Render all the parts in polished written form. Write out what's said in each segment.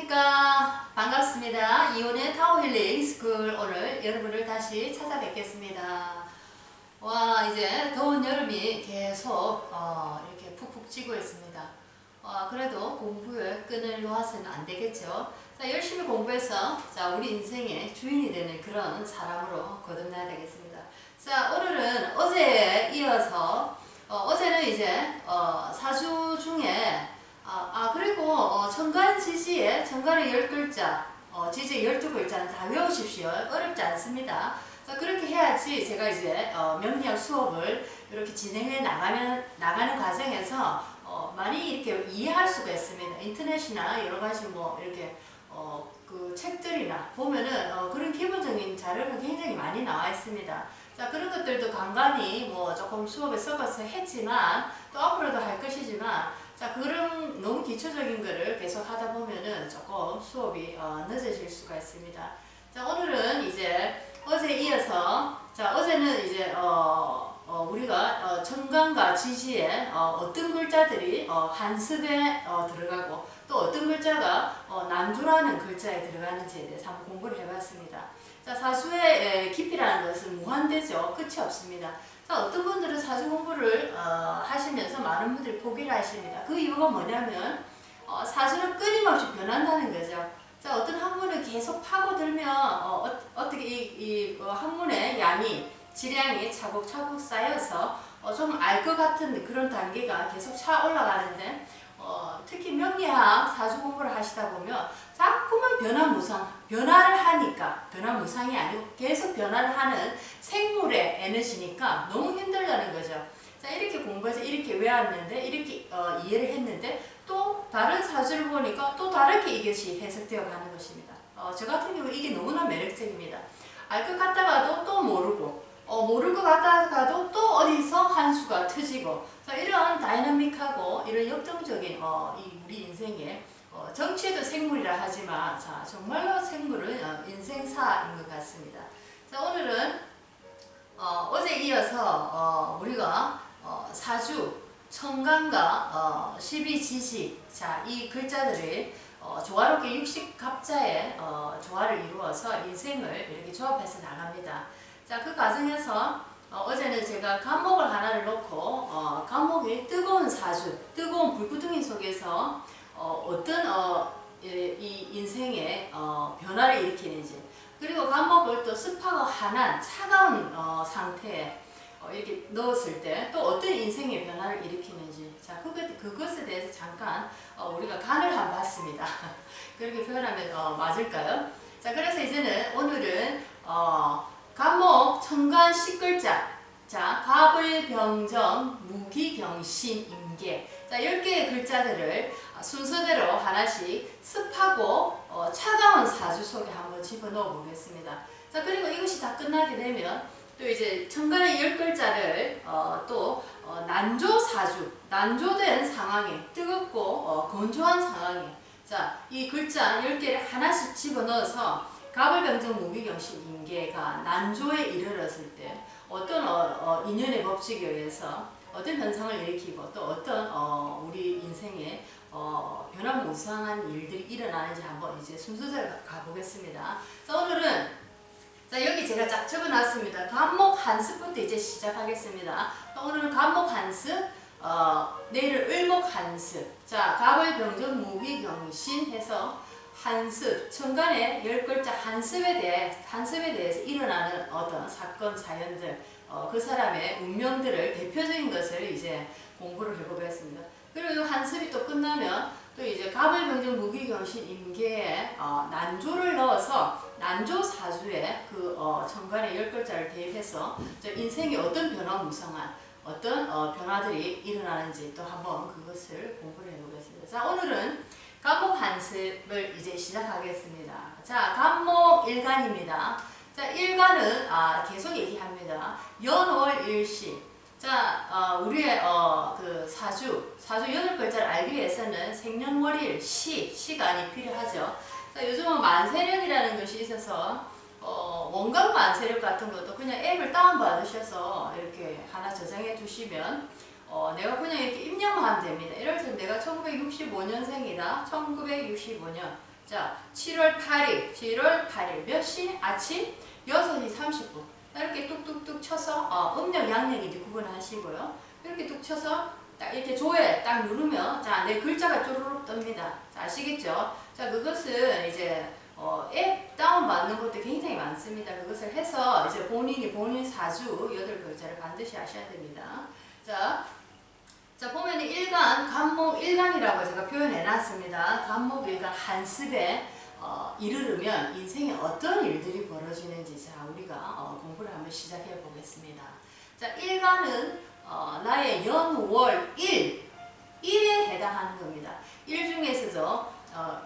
안녕하십니까. 반갑습니다. 이온의 타오힐링 스쿨 오늘 여러분을 다시 찾아뵙겠습니다. 와, 이제 더운 여름이 계속 이렇게 푹푹 찌고 있습니다. 그래도 공부에 끈을 놓아서는 안 되겠죠. 자, 열심히 공부해서 우리 인생의 주인이 되는 그런 사람으로 거듭나야 되겠습니다. 자, 오늘은 어제에 이어서 어제는 이제 사주 중에 그리고 천간지지에 천간의 10글자, 지지의 12글자는 다 외우십시오. 어렵지 않습니다. 자, 그렇게 해야지 제가 이제 명리학 수업을 이렇게 진행해 나가는 과정에서 많이 이렇게 이해할 수가 있습니다. 인터넷이나 여러 가지 뭐 이렇게 그 책들이나 보면은 그런 기본적인 자료는 굉장히 많이 나와 있습니다. 자, 그런 것들도 간간히 뭐 조금 수업에 섞어서 했지만 또 앞으로도 할 것이지만 자, 그런 너무 기초적인 거를 계속 하다 보면은 조금 수업이 늦어질 수가 있습니다. 자, 오늘은 이제 어제 이어서 자, 어제는 이제 우리가 천간과 지지에 어떤 글자들이 한습에 들어가고 또 어떤 글자가 난조라는 글자에 들어가는지에 대해서 한번 공부를 해봤습니다. 자, 사수의 깊이라는 것은 무한대죠. 끝이 없습니다. 자, 어떤 분들은 사주 공부를 하시면서 많은 분들이 포기를 하십니다. 그 이유가 뭐냐면 사주는 끊임없이 변한다는 거죠. 자, 어떤 학문을 계속 파고들면 어떻게 이 학문의 양이 질량이 차곡차곡 쌓여서 좀 알 것 같은 그런 단계가 계속 차 올라가는데 특히 명리학 사주 공부를 하시다 보면 자꾸만 변화를 하니까 변화무상이 아니고 계속 변화를 하는 생물의 에너지니까 너무 힘들다는 거죠. 자, 이렇게 공부해서 이렇게 외웠는데 이렇게 이해를 했는데 또 다른 사주를 보니까 또 다르게 이것이 해석되어 가는 것입니다. 저 같은 경우 이게 너무나 매력적입니다. 알 것 같다가도 또 모르고 모를 것 같다가도 또 어디서 한 수가 터지고 자, 이런 다이나믹하고 이런 역동적인 이 우리 인생에 정치에도 생물이라 하지만 자, 정말로 생물은 인생사인 것 같습니다. 자, 오늘은 어제 이어서 우리가 사주, 천간과 12지지 자, 이 글자들이 조화롭게 60갑자의 조화를 이루어서 인생을 이렇게 조합해서 나갑니다. 자, 그 과정에서 어제는 제가 간목을 하나를 놓고 간목이 뜨거운 사주, 뜨거운 불구덩이 속에서 어떤 이 인생의 변화를 일으키는지 그리고 간목을 또 습하고 한한 차가운 상태에 이렇게 넣었을 때 또 어떤 인생의 변화를 일으키는지 자, 그것에 대해서 잠깐 우리가 간을 한번 봤습니다. 그렇게 표현하면 맞을까요? 자, 그래서 이제는 오늘은 간목 천간 10글자 자, 갑을병정 무기경신 임계 자, 10개의 글자들을 순서대로 하나씩 습하고 차가운 사주 속에 한번 집어넣어 보겠습니다. 자, 그리고 이것이 다 끝나게 되면 또 이제 천간의 10글자를 또 난조 사주, 난조된 상황에 뜨겁고 건조한 상황에 자, 이 글자 10개를 하나씩 집어넣어서 갑을병정 무기경신 임계가 난조에 이르렀을 때 어떤 인연의 법칙에 의해서 어떤 현상을 일으키고 또 어떤 우리 인생에 변화무쌍한 일들이 일어나는지 한번 이제 순서대로 가보겠습니다. 자, 오늘은 자, 여기 제가 쫙 적어놨습니다. 간목 한습부터 이제 시작하겠습니다. 오늘은 간목 한습, 내일은 을목 한습. 자, 갑을병정 무기경신 해서 한습, 천간의 10글자 한습에 대해서 일어나는 어떤 사건, 사연들, 그 사람의 운명들을 대표적인 것을 이제 공부를 해보겠습니다. 그리고 이 한습이 또 끝나면 또 이제 갑을병정 무기경신 임계에 난조를 넣어서 난조 사주에 그 천간의 10글자를 대입해서 인생에 어떤 변화무쌍한 어떤 변화들이 일어나는지 또 한번 그것을 공부를 해보겠습니다. 자, 오늘은 간목 한습을 이제 시작하겠습니다. 자, 간목 일간입니다. 자, 일간은 계속 얘기합니다. 연월일시. 자, 우리의 그 사주 8글자를 알기 위해서는 생년월일 시간이 필요하죠. 자, 요즘은 만세력이라는 것이 있어서 원각 만세력 같은 것도 그냥 앱을 다운받으셔서 이렇게 하나 저장해 두시면 내가 그냥 이렇게 입력만 하면 됩니다. 예를 들어 내가 1965년생이다. 1965년. 자, 7월 8일 몇 시? 아침 6시 30분. 이렇게 뚝뚝뚝 쳐서 음력 양력 이제 구분하시고요. 이렇게 뚝 쳐서 딱 이렇게 조에 딱 누르면 자, 내 글자가 쪼르륵 뜹니다. 자, 아시겠죠? 자, 그것은 이제 앱 다운받는 것도 굉장히 많습니다. 그것을 해서 이제 본인 사주 8글자를 반드시 아셔야 됩니다. 자, 보면 일간, 간목 일간이라고 제가 표현해 놨습니다. 간목 일간 한습에 이르르면 인생에 어떤 일들이 벌어지는지 자, 우리가 공부를 한번 시작해 보겠습니다. 자, 일간은 나의 연, 월, 일에 해당하는 겁니다. 일 중에서도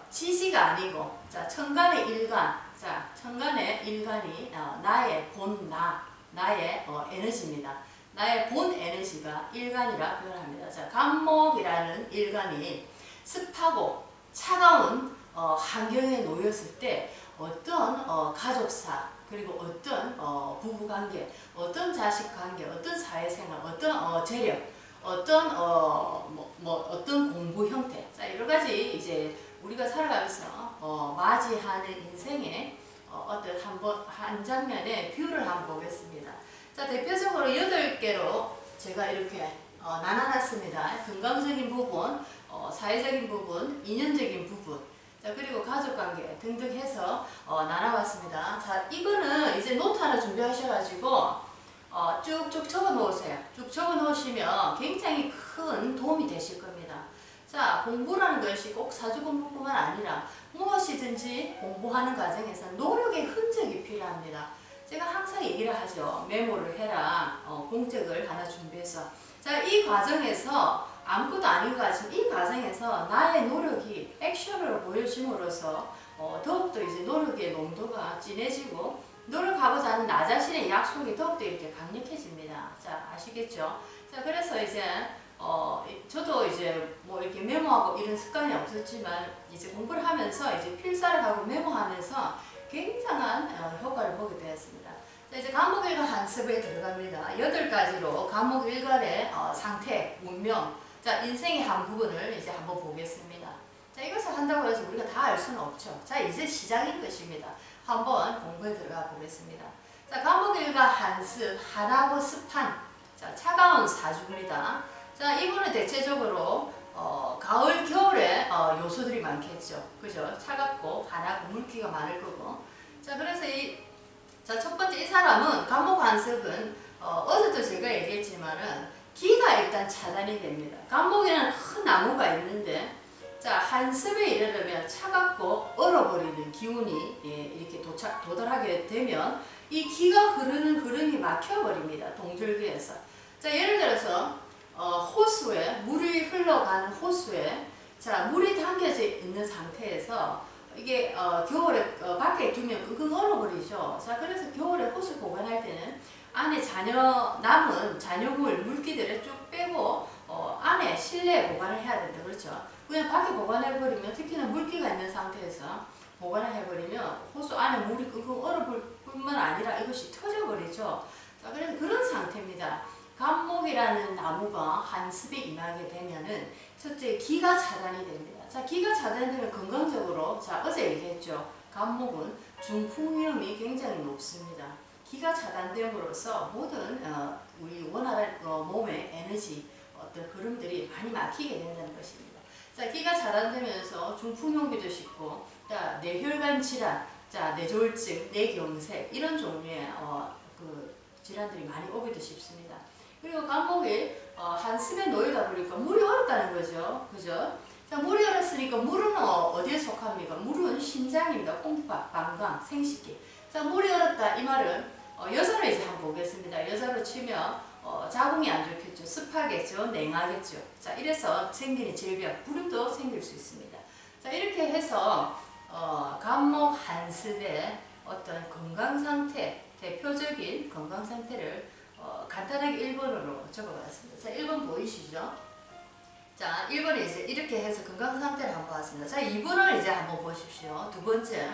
지지가 아니고 자, 천간의 일간, 자, 천간의 일간이 나의 나의 에너지입니다. 나의 본 에너지가 일간이라 표현합니다. 자, 간목이라는 일간이 습하고 차가운 환경에 놓였을 때 어떤 가족사 그리고 어떤 부부관계, 어떤 자식관계, 어떤 사회생활, 어떤 재력, 어떤 어떤 공부 형태, 자, 여러 가지 이제 우리가 살아가면서 맞이하는 인생의 어떤 한 장면의 뷰를 한번 보겠습니다. 자, 대표적으로 8개로 제가 이렇게 나눠놨습니다. 건강적인 부분, 사회적인 부분, 인연적인 부분, 자, 그리고 가족관계 등등 해서 나눠봤습니다. 자, 이거는 이제 노트 하나 준비하셔가지고 쭉쭉 적어 놓으세요. 쭉 적어 놓으시면 굉장히 큰 도움이 되실 겁니다. 자, 공부라는 것이 꼭 사주 공부뿐만 아니라 무엇이든지 공부하는 과정에서 노력의 흔적이 필요합니다. 제가 항상 얘기를 하죠. 메모를 해라. 공책을 하나 준비해서. 자, 이 과정에서 아무것도 아닌 것 같지만 이 과정에서 나의 노력이 액션으로 보여짐으로써 더욱더 이제 노력의 농도가 진해지고 노력하고자 하는 나 자신의 약속이 더욱더 이렇게 강력해집니다. 자, 아시겠죠? 자, 그래서 이제 저도 이제 뭐 이렇게 메모하고 이런 습관이 없었지만 이제 공부를 하면서 이제 필사를 하고 메모하면서 굉장한 효과를 보게 되었습니다. 자, 이제 간목일간 한습에 들어갑니다. 8가지로 간목일간의 상태, 운명, 자, 인생의 한 부분을 이제 한번 보겠습니다. 자, 이것을 한다고 해서 우리가 다 알 수는 없죠. 자, 이제 시작인 것입니다. 한번 공부에 들어가 보겠습니다. 자, 간목일간 한습, 한하고 습한, 자, 차가운 사주입니다. 자, 이분은 대체적으로 가을, 겨울에 요소들이 많겠죠. 그죠? 차갑고 한하고 물기가 많을 거고. 자, 그래서 자, 첫 번째 이 사람은 간목 한습은 어제도 제가 얘기했지만은 기가 일단 차단이 됩니다. 간목에는 큰 나무가 있는데 자, 한습에 이르르면 차갑고 얼어버리는 기운이 이렇게 도달하게 되면 이 기가 흐르는 흐름이 막혀버립니다. 동절기에서. 자, 예를 들어서 호수에 물이 흘러가는 호수에 자, 물이 담겨져 있는 상태에서 이게 겨울에 밖에 두면 끙끙 얼어버리죠. 자, 그래서 겨울에 호수 보관할 때는 안에 남은 잔여물 물기들을 쭉 빼고 안에 실내에 보관을 해야 된다. 그렇죠? 그냥 밖에 보관해버리면 특히나 물기가 있는 상태에서 보관을 해버리면 호수 안에 물이 끙끙 얼어버릴 뿐만 아니라 이것이 터져버리죠. 자, 그래서 그런 상태입니다. 간목이라는 나무가 한습에 임하게 되면은 첫째 기가 차단이 됩니다. 자, 기가 차단되면 건강적으로 자, 어제 얘기했죠. 간목은 중풍 위험이 굉장히 높습니다. 기가 차단됨으로써 모든 우리 원활한 몸의 에너지 어떤 흐름들이 많이 막히게 된다는 것입니다. 자, 기가 차단되면서 중풍용기도 쉽고, 자, 뇌혈관 질환, 자, 뇌졸중, 뇌경색 이런 종류의 그 질환들이 많이 오기도 쉽습니다. 그리고 간목이 한습에 놓이다 보니까 물이 얼었다는 거죠. 그죠? 자, 물이 얼었으니까 물은 어디에 속합니까? 물은 심장입니다. 콩팥, 방광, 생식기. 자, 물이 얼었다 이 말은 여자로 이제 한번 보겠습니다. 여자로 치면 자궁이 안 좋겠죠. 습하겠죠. 냉하겠죠. 자, 이래서 생기는 질병, 불임도 생길 수 있습니다. 자, 이렇게 해서 간목 한습의 어떤 건강 상태, 대표적인 건강 상태를 간단하게 1번으로 적어봤습니다. 자, 1번 보이시죠? 자, 1번에 이제 이렇게 해서 건강 상태를 한번 봤습니다. 자, 2번을 이제 한번 보십시오. 두 번째.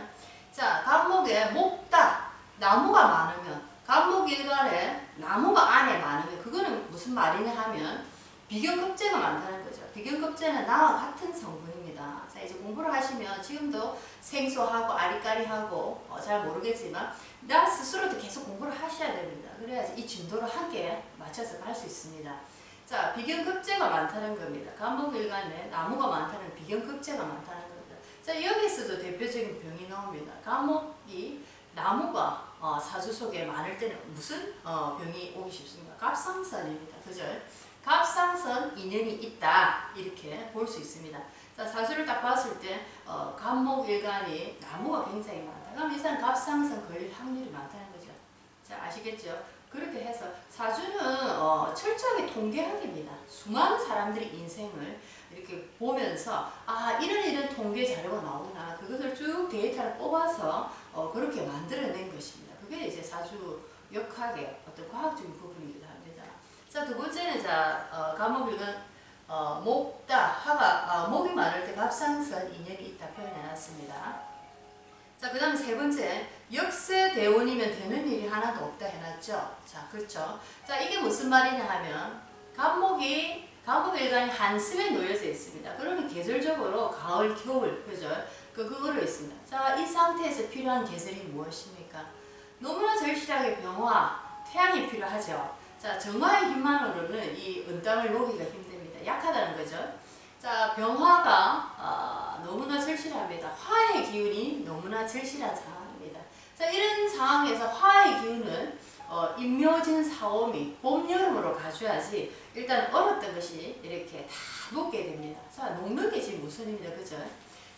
자, 간목에 목딱, 나무가 많으면, 간목 일간에 나무가 안에 많으면, 그거는 무슨 말이냐 하면, 비견급제가 많다는 거죠. 비견급제는 나와 같은 성분입니다. 자, 이제 공부를 하시면 지금도 생소하고 아리까리하고 잘 모르겠지만 나 스스로도 계속 공부를 하셔야 됩니다. 그래야지 이 진도를 함께 맞춰서 갈 수 있습니다. 자, 비견급제가 많다는 겁니다. 감목일간에 나무가 많다는 비견급제가 많다는 겁니다. 자, 여기서도 대표적인 병이 나옵니다. 감목이 나무가 사주 속에 많을 때는 무슨 병이 오기 쉽습니까? 갑상선입니다. 그죠? 갑상선 인연이 있다 이렇게 볼 수 있습니다. 자, 사주를 딱 봤을 때 갑목일간이 나무가 굉장히 많다. 그럼 이 사람 갑상선 걸릴 확률이 많다는 거죠. 자, 아시겠죠? 그렇게 해서 사주는 철저하게 통계학입니다. 수많은 사람들의 인생을 이렇게 보면서 이런 통계 자료가 나오구나. 그것을 쭉 데이터를 뽑아서 그렇게 만들어낸 것입니다. 그게 이제 사주역학의 어떤 과학적인 부분이기도 합니다. 자, 두 번째는 갑목일간 목다 화가 목이 많을 때 갑상선 인연이 있다 표현해놨습니다. 자, 그 다음 세 번째, 역세대운이면 되는 일이 하나도 없다 해놨죠. 자, 그렇죠. 자, 이게 무슨 말이냐 하면 갑목일간이 한습에 놓여져 있습니다. 그러면 계절적으로 가을, 겨울, 그죠? 그거로 있습니다. 자, 이 상태에서 필요한 계절이 무엇입니까? 너무나 절실하게 병화, 태양이 필요하죠. 자, 정화의 힘만으로는 이 은땅을 녹이기가 힘듭니다. 약하다는 거죠. 자, 병화가 너무나 절실합니다. 화의 기운이 너무나 절실한 상황입니다. 자, 이런 상황에서 화의 기운은 임묘진 사오미 봄, 여름으로 가줘야지 일단 얼었던 것이 이렇게 다 녹게 됩니다. 자, 녹는 게 지금 우선입니다. 그죠?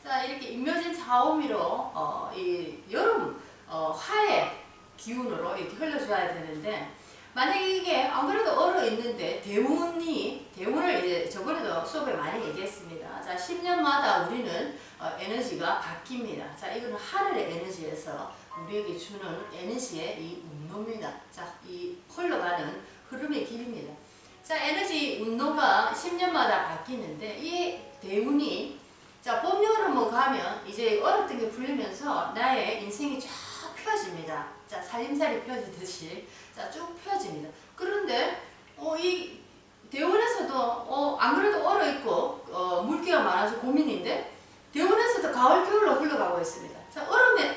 자, 이렇게 임묘진 사오미로 이 여름 화의 기운으로 이렇게 흘러줘야 되는데 만약에 이게 안 그래도 얼어 있는데 대운을 이제 저번에도 수업에 많이 얘기했습니다. 자, 10년마다 우리는 에너지가 바뀝니다. 자, 이거는 하늘의 에너지에서 우리에게 주는 에너지의 이 운동입니다. 자, 이 흘러가는 흐름의 길입니다. 자, 에너지 운동가 10년마다 바뀌는데 이 대운이 자, 봄, 여름을 가면 이제 얼었던 게 풀리면서 나의 인생이 쫙 펴집니다. 자, 살림살이 펴지듯이 자, 쭉 펴집니다. 그런데 이 대원에서도 안 그래도 얼어 있고 물기가 많아서 고민인데 대원에서도 가을, 겨울로 흘러가고 있습니다. 자, 얼음에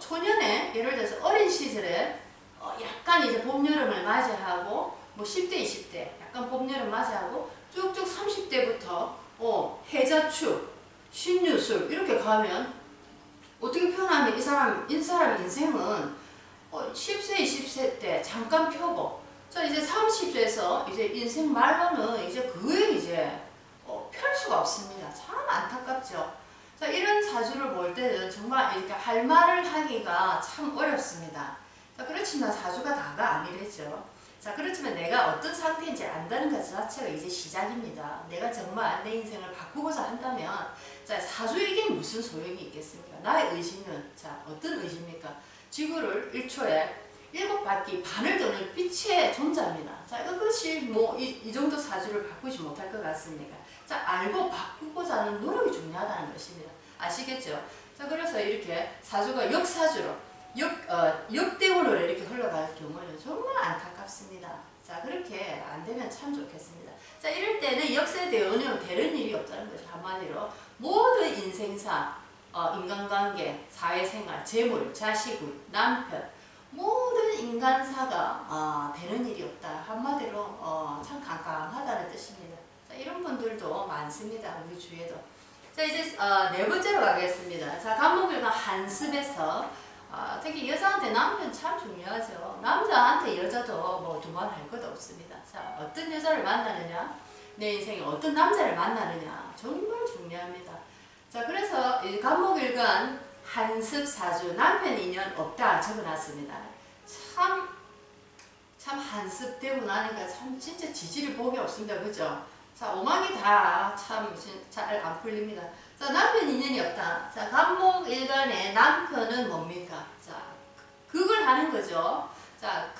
초년에 예를 들어서 어린 시절에 약간 이제 봄, 여름을 맞이하고 뭐 10대, 20대 약간 봄, 여름 맞이하고 쭉쭉 30대부터 해자축, 신유술 이렇게 가면 어떻게 표현하면 이 사람 인생은 10세, 20세 때 잠깐 펴고 자, 이제 30세에서 이제 인생 말로는 이제 그게 이제 펼 수가 없습니다. 참 안타깝죠. 자, 이런 사주를 볼 때는 정말 이렇게 할 말을 하기가 참 어렵습니다. 자, 그렇지만 사주가 다가 아니랬죠. 자, 그렇지만 내가 어떤 상태인지 안다는 것 자체가 이제 시작입니다. 내가 정말 내 인생을 바꾸고자 한다면 자, 사주 이게 무슨 소용이 있겠습니까? 나의 의지는 자, 어떤 의지입니까? 지구를 1초에 7바퀴 반을 도는 빛의 존재입니다. 자, 이것이 뭐 이 정도 사주를 바꾸지 못할 것 같습니까? 자, 알고 바꾸고자 하는 노력이 중요하다는 것입니다. 아시겠죠? 자, 그래서 이렇게 사주가 역사주로 역대운으로 이렇게 흘러갈 경우는 정말 안타깝습니다. 자, 그렇게 안 되면 참 좋겠습니다. 자, 이럴 때는 역세대운이면 되는 일이 없다는 것이 한마디로 모든 인생사, 인간관계, 사회생활, 재물, 자식운, 남편 모든 인간사가 되는 일이 없다. 한마디로 참 깜깜하다는 뜻입니다. 자, 이런 분들도 많습니다. 우리 주위에도. 자, 이제 네 번째로 가겠습니다. 자, 갑목일간 한습에서 특히 여자한테 남편 참 중요하죠. 남자한테 여자도 뭐 두말할 것 없습니다. 자, 어떤 여자를 만나느냐, 내 인생에 어떤 남자를 만나느냐 정말 중요합니다. 자, 그래서 갑목일간 한습사주 남편 인연 없다 적어놨습니다. 참 한습되고 나니까 참 진짜 지지를 복이 없습니다. 그죠? 자, 오만이 다 참 잘 안 풀립니다. 자, 남편 인연이 없다. 자, 갑목일간의 남편은 뭡니까? 자, 극을 하는 거죠. 자,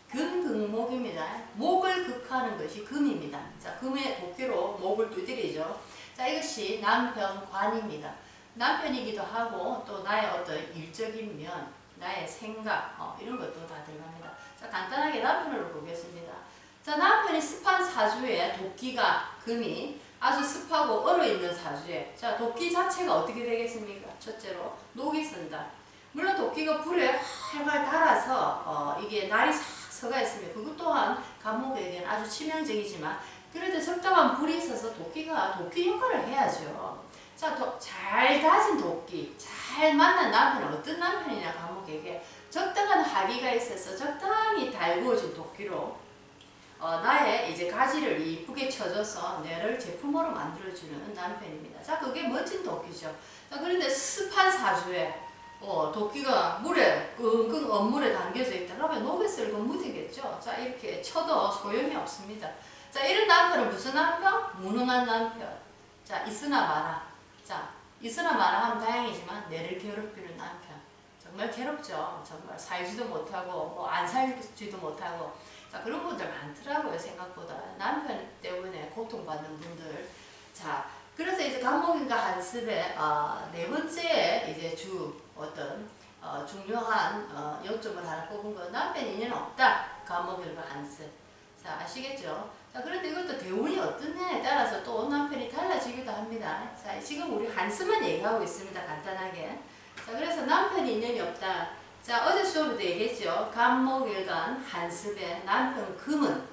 금극목입니다. 목을 극하는 것이 금입니다. 자, 금의 도끼로 목을 두드리죠. 자, 이것이 남편관입니다. 남편이기도 하고 또 나의 어떤 일적인 면, 나의 생각 이런 것도 다 들어갑니다. 자, 간단하게 남편으로 보겠습니다. 자, 남편이 습한 사주에 도끼가 금이 아주 습하고 얼어있는 사주에, 자, 도끼 자체가 어떻게 되겠습니까? 첫째로 녹이 쓴다. 물론 도끼가 불에 활활 달아서 이게 날이 싹 서가 있으면 그것 또한 간목에게는 아주 치명적이지만, 그래도 적당한 불이 있어서 도끼가 도끼 역할을 해야죠. 자, 잘 다진 도끼, 잘 만난 남편은 어떤 남편이냐, 간목에게 적당한 화기가 있어서 적당히 달구어진 도끼로 나의 이제 가지를 이쁘게 쳐줘서 내를 제품으로 만들어주는 남편입니다. 자, 그게 멋진 도끼죠. 자, 그런데 습한 사주에 도끼가 물에 끙끙 엄물에 담겨져 있다. 그러면 녹에 쓸고 묻히겠죠. 자, 이렇게 쳐도 소용이 없습니다. 자, 이런 남편은 무슨 남편? 무능한 남편. 자, 있으나 마나. 자, 있으나 마나 하면 다행이지만 내를 괴롭히는 남편. 정말 괴롭죠. 정말 살지도 못하고 뭐 안 살지도 못하고. 자, 그런 분들 많더라고요. 생각보다 남편 때문에 고통받는 분들. 자, 그래서 이제 간목인과 한습의 네 번째 이제 어떤 중요한 요점을 하나 꼽은 건 남편 인연은 없다. 간목인과 한습. 자, 아시겠죠? 자, 그런데 이것도 대운이 어떠냐에 따라서 또 남편이 달라지기도 합니다. 자, 지금 우리 한습만 얘기하고 있습니다. 간단하게. 자, 그래서 남편 인연이 없다. 자, 어제 수업에도 얘기했죠. 간목일간 한습의 남편 금은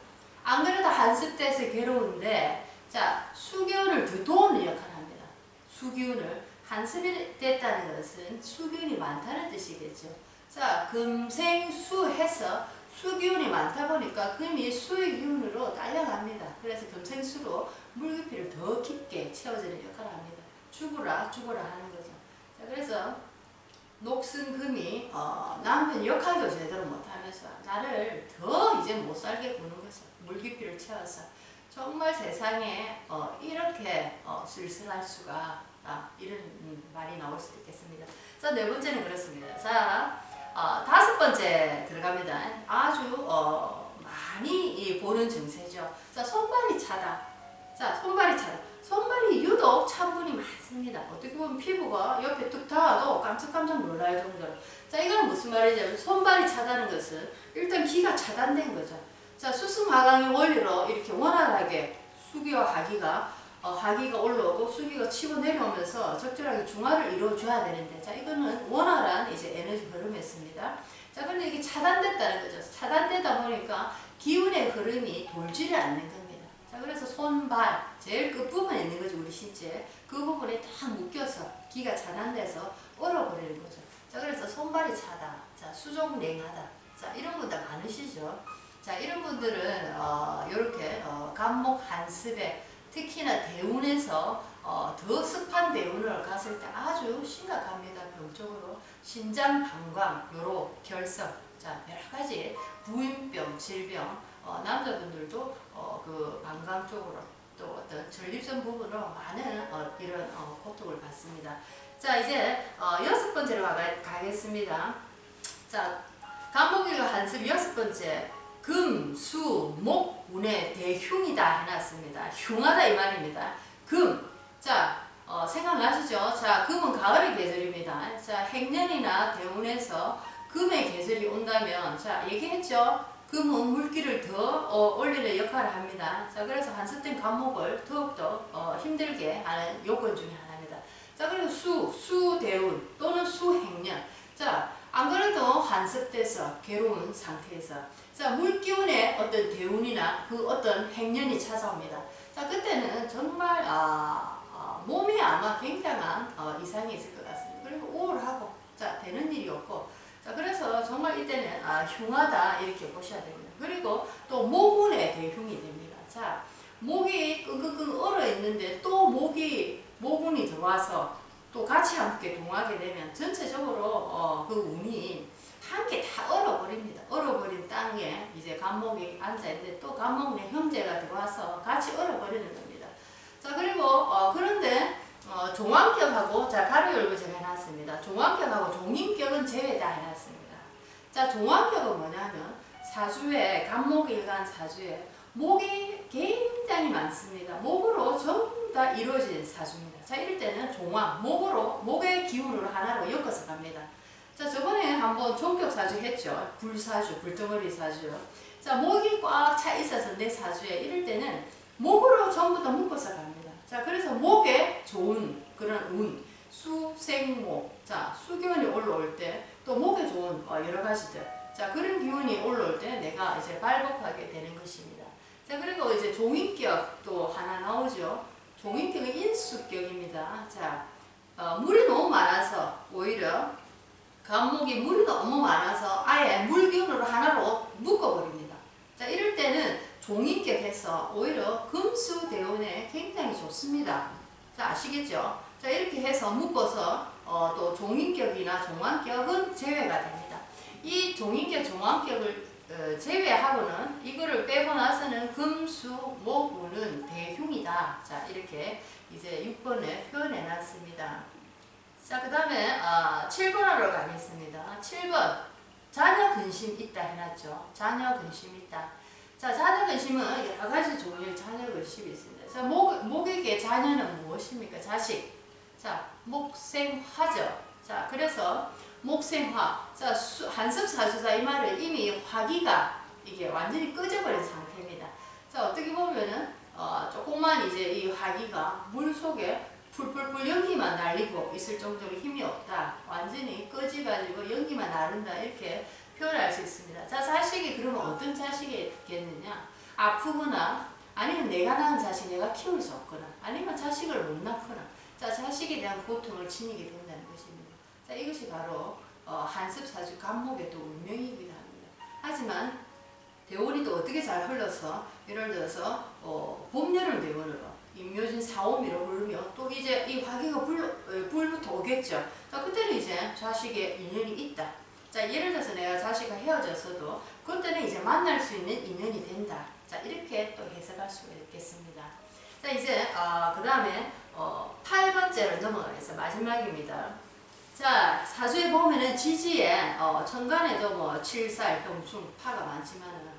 안 그래도 한습 때서 괴로운데, 자, 수기운을 더 도우는 역할을 합니다. 수기운을 한습이 됐다는 것은 수기운이 많다는 뜻이겠죠. 자, 금생수해서 수기운이 많다 보니까 금이 수의 기운으로 딸려갑니다. 그래서 금생수로 물깊이를 더 깊게 채워주는 역할을 합니다. 죽으라 하는 거죠. 자, 그래서 녹슨 금이 남편 역할도 제대로 못하면서 나를 더 이제 못 살게 구는 거죠. 물깊이를 채워서. 정말 세상에 이렇게 쓸쓸할 수가 이런 말이 나올 수도 있겠습니다. 자, 네 번째는 그렇습니다. 자, 다섯 번째 들어갑니다. 아주 많이 보는 증세죠. 자, 손발이 차다. 자, 손발이 차다. 손발이 유독 찬 분이 많습니다. 어떻게 보면 피부가 옆에 뚝 닿아도 깜짝깜짝 놀랄 정도로. 자, 이거는 무슨 말이냐면 손발이 차다는 것은 일단 기가 차단된 거죠. 자, 수승하강의 원리로 이렇게 원활하게 수기와 하기가 올라오고 수기가 치고 내려오면서 적절하게 중화를 이루어줘야 되는데, 자, 이거는 원활한 이제 에너지 흐름이었습니다. 자, 그런데 이게 차단됐다는 거죠. 차단되다 보니까 기운의 흐름이 돌지를 않는 겁니다. 자, 그래서 손발, 제일 끝부분에 있는 거죠, 우리 신체. 그 부분에 다 묶여서 기가 차단돼서 얼어버리는 거죠. 자, 그래서 손발이 차다. 자, 수족냉하다. 자, 이런 분들 많으시죠. 자, 이런 분들은 이렇게 간목 한습에 특히나 대운에서 더 습한 대운을 갔을 때 아주 심각합니다. 병적으로 심장, 방광, 요로, 결석, 자, 여러 가지 부인병, 질병, 남자분들도 그 방광 쪽으로 또 어떤 전립선 부분으로 많은 이런 고통을 받습니다. 자, 이제 여섯 번째로 가겠습니다. 자, 간목일과 한습 여섯 번째. 금, 수, 목, 운의 대흉이다 해놨습니다. 흉하다 이 말입니다. 금, 자, 생각나시죠? 자, 금은 가을의 계절입니다. 자, 행년이나 대운에서 금의 계절이 온다면, 자, 얘기했죠? 금은 물기를 더 올리는 역할을 합니다. 자, 그래서 한습된 간목을 더욱더 힘들게 하는 요건 중에 하나입니다. 자, 그리고 수대운 또는 수행년. 자, 안 그래도 한습돼서 괴로운 상태에서, 자, 물기운의 어떤 대운이나 그 어떤 행년이 찾아옵니다. 자, 그때는 정말 몸에 아마 굉장한 이상이 있을 것 같습니다. 그리고 우울하고, 자, 되는 일이 없고, 자, 그래서 정말 이때는 흉하다 이렇게 보셔야 됩니다. 그리고 또 목운의 대흉이 됩니다. 자, 목이 끙끙끙 얼어 있는데 또 목운이 들어와서 또 같이 함께 동하게 되면 전체적으로 그 운이 함께 다 얼어버립니다. 얼어버린 땅에 이제 간목이 앉아있는데 또 간목의 형제가 들어와서 같이 얼어버리는 겁니다. 자, 그리고 그런데 종왕격하고, 자, 가로 열고 제가 해놨습니다. 종왕격하고 종인격은 제외다 해놨습니다. 자, 종왕격은 뭐냐면 사주에 간목일간 사주에 목이 굉장히 많습니다. 목으로 전부 다 이루어진 사주입니다. 자, 이럴 때는 종왕, 목의 기운으로 하나로 엮어서 갑니다. 자, 저번에 한번 종격 사주 했죠. 불사주, 불덩어리 사주. 자, 목이 꽉 차 있어서 내 사주에 이럴 때는 목으로 전부 다 묶어서 갑니다. 자, 그래서 목에 좋은 그런 운, 수생목. 자, 수기운이 올라올 때 또 목에 좋은 여러 가지들. 자, 그런 기운이 올라올 때 내가 이제 발복하게 되는 것입니다. 자, 그리고 이제 종인격 또 하나 나오죠. 종인격은 인수격입니다. 자, 물이 너무 많아서 오히려 간목이 물이 너무 많아서 아예 물기운으로 하나로 묶어버립니다. 자, 이럴 때는 종인격해서 오히려 금수대운에 굉장히 좋습니다. 자, 아시겠죠? 자, 이렇게 해서 묶어서 또 종인격이나 종안격은 제외가 됩니다. 이 종인격, 종안격을 제외하고는 이거를 빼고 나서는 금수, 목운은 대흉이다. 자, 이렇게 이제 6번에 표현해 놨습니다. 자, 그 다음에 7번으로 가겠습니다. 7번 자녀 근심 있다 해놨죠. 자녀 근심 있다. 자, 자녀 근심은 여러 가지 종류의 자녀 근심이 있습니다. 자, 목에게 자녀는 무엇입니까? 자식. 자, 목생화죠. 자, 그래서 목생화. 자, 한습사주다 이 말은 이미 화기가 이게 완전히 꺼져버린 상태입니다. 자, 어떻게 보면은 조금만 이제 이 화기가 물 속에 풀풀풀 연기만 날리고 있을 정도로 힘이 없다. 완전히 꺼지가지고 연기만 나른다. 이렇게 표현할 수 있습니다. 자, 자식이 그러면 어떤 자식이겠느냐? 아프거나 아니면 내가 낳은 자식 내가 키울 수 없거나 아니면 자식을 못 낳거나 자, 자식에 대한 고통을 지니게 된다는 것입니다. 자, 이것이 바로 한습사주 간목의 또 운명이기도 합니다. 하지만 대운이 또 어떻게 잘 흘러서 예를 들어서 봄, 여름 대운으로 임묘진 4, 5미로 흐르면 또 이제 이 화기가 불부터 오겠죠. 자, 그때는 이제 자식의 인연이 있다. 자, 예를 들어서 내가 자식과 헤어졌어도 그때는 이제 만날 수 있는 인연이 된다. 자, 이렇게 또 해석할 수가 있겠습니다. 자, 이제 그 다음에 8번째로 넘어가겠습니다. 마지막입니다. 자, 사주에 보면은 지지에 천간에도 뭐 칠살, 형충, 파가 많지만은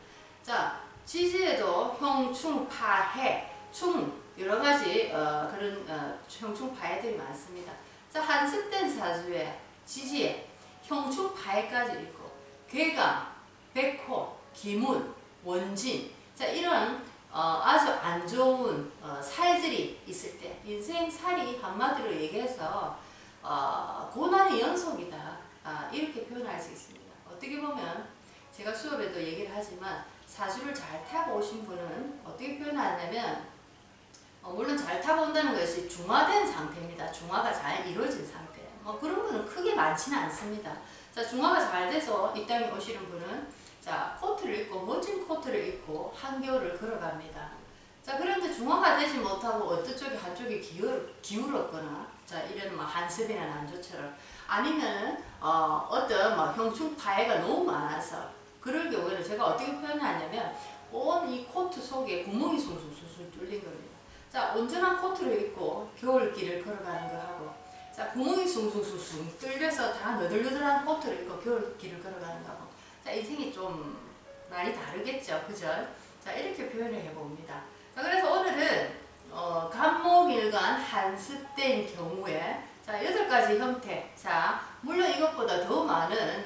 자, 지지에도 형충, 파, 해, 충 여러 가지 그런 형충, 파해들이 많습니다. 자, 한습된 사주에 지지에 형충, 파해까지 있고 괴강, 백호, 기문, 원진 자, 이런 아주 안 좋은 살들이 있을 때 인생살이 한마디로 얘기해서 고난의 연속이다. 이렇게 표현할 수 있습니다. 어떻게 보면 제가 수업에도 얘기를 하지만 사주를 잘 타고 오신 분은 어떻게 표현하냐면 물론 잘 타고 온다는 것이 중화된 상태입니다. 중화가 잘 이루어진 상태. 그런 분은 크게 많지는 않습니다. 자, 중화가 잘 돼서 이 땅에 오시는 분은 자, 코트를 입고 멋진 코트를 입고 한겨울을 걸어갑니다. 자, 그런데 중화가 되지 못하고 어떤 쪽이 한쪽이 기울었거나 자, 이런 한습이나 난조처럼 아니면 어떤 형충 파해가 너무 많아서 그럴 경우에는 제가 어떻게 표현하냐면 온 이 코트 속에 구멍이 숭숭숭 뚫린 겁니다. 자, 온전한 코트를 입고 겨울길을 걸어가는 거 하고 자, 구멍이 숭숭숭 뚫려서 다 너덜너덜한 코트를 입고 겨울길을 걸어가는 거하고 자, 인생이 좀 많이 다르겠죠. 그죠? 자, 이렇게 표현을 해봅니다. 자, 그래서 오늘은 간목일간 한습된 경우에 자, 8가지 형태. 자, 물론 이것보다 더 많은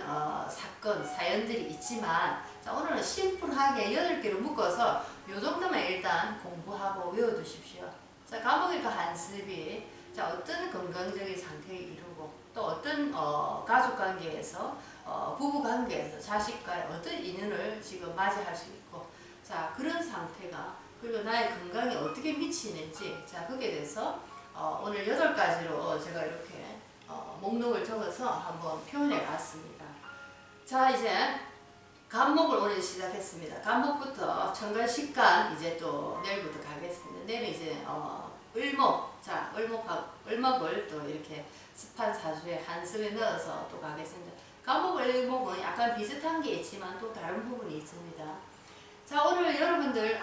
사건, 사연들이 있지만 자, 오늘은 심플하게 8개로 묶어서 요 정도만 일단 공부하고 외워두십시오. 자, 간목일간 한습이 자, 어떤 건강적인 상태를 이루고 또 어떤 가족관계에서 부부관계에서 자식과의 어떤 인연을 지금 맞이할 수 있고 자, 그런 상태가 그리고 나의 건강에 어떻게 미치는지 자, 거기에 대해서 오늘 8가지로 제가 이렇게 목록을 적어서 한번 표현해 봤습니다. 자, 이제 간목을 오늘 시작했습니다. 간목부터 천간식간 이제 또 내일부터 가겠습니다. 내일은 이제 을목, 자, 을목을 또 이렇게 습한 사주에 한습에 넣어서 또 가겠습니다. 간목, 을목은 약간 비슷한 게 있지만 또 다른 부분이 있습니다. 자, 오늘 여러분들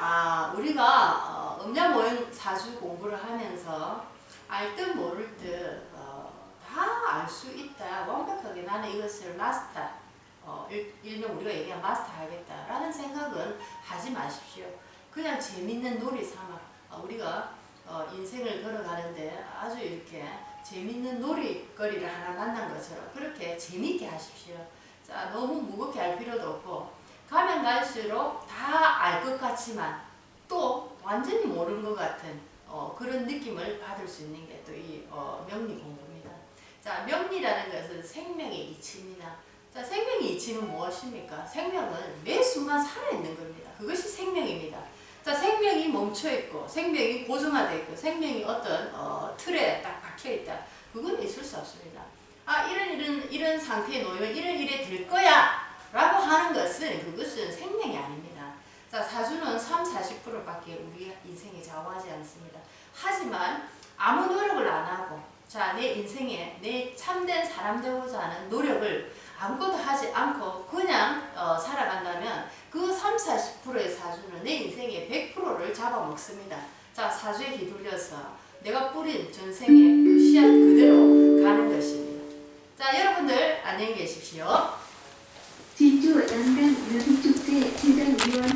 우리가 음양모형 사주 공부를 하면서 알 듯 모를 듯 다 알 수 있다. 완벽하게 나는 이것을 마스터 일명 우리가 얘기한 마스터 하겠다 라는 생각은 하지 마십시오. 그냥 재밌는 놀이 삼아 우리가 인생을 걸어가는데 아주 이렇게 재밌는 놀이거리를 하나 만난 것처럼 그렇게 재밌게 하십시오. 자, 너무 무겁게 할 필요도 없고 가면 갈수록 다 알 것 같지만 또 완전히 모르는 것 같은 그런 느낌을 받을 수 있는 게 또 이 명리 공부입니다. 자, 명리라는 것은 생명의 이치입니다. 자, 생명의 이치는 무엇입니까? 생명은 매 순간 살아있는 겁니다. 그것이 생명입니다. 자, 생명이 멈춰있고 생명이 고정화되어 있고 생명이 어떤 틀에 딱 박혀있다. 그건 있을 수 없습니다. 아, 이런 상태에 놓이면 이래 될 거야 라고 하는 것은 그것은 생명이 아닙니다. 자, 사주는 30-40%밖에 우리 인생에 좌우하지 않습니다. 하지만 아무 노력을 안 하고 자, 내 인생에 내 참된 사람 되고자 하는 노력을 아무것도 하지 않고 그냥 살아간다면 그 30-40%의 사주는 내 인생의 100%를 잡아먹습니다. 자, 사주에 휘둘려서 내가 뿌린 전생의 그 씨앗 그대로 가는 것입니다. 자, 여러분들 안녕히 계십시오. 진주 양강 묘기축제 지정위원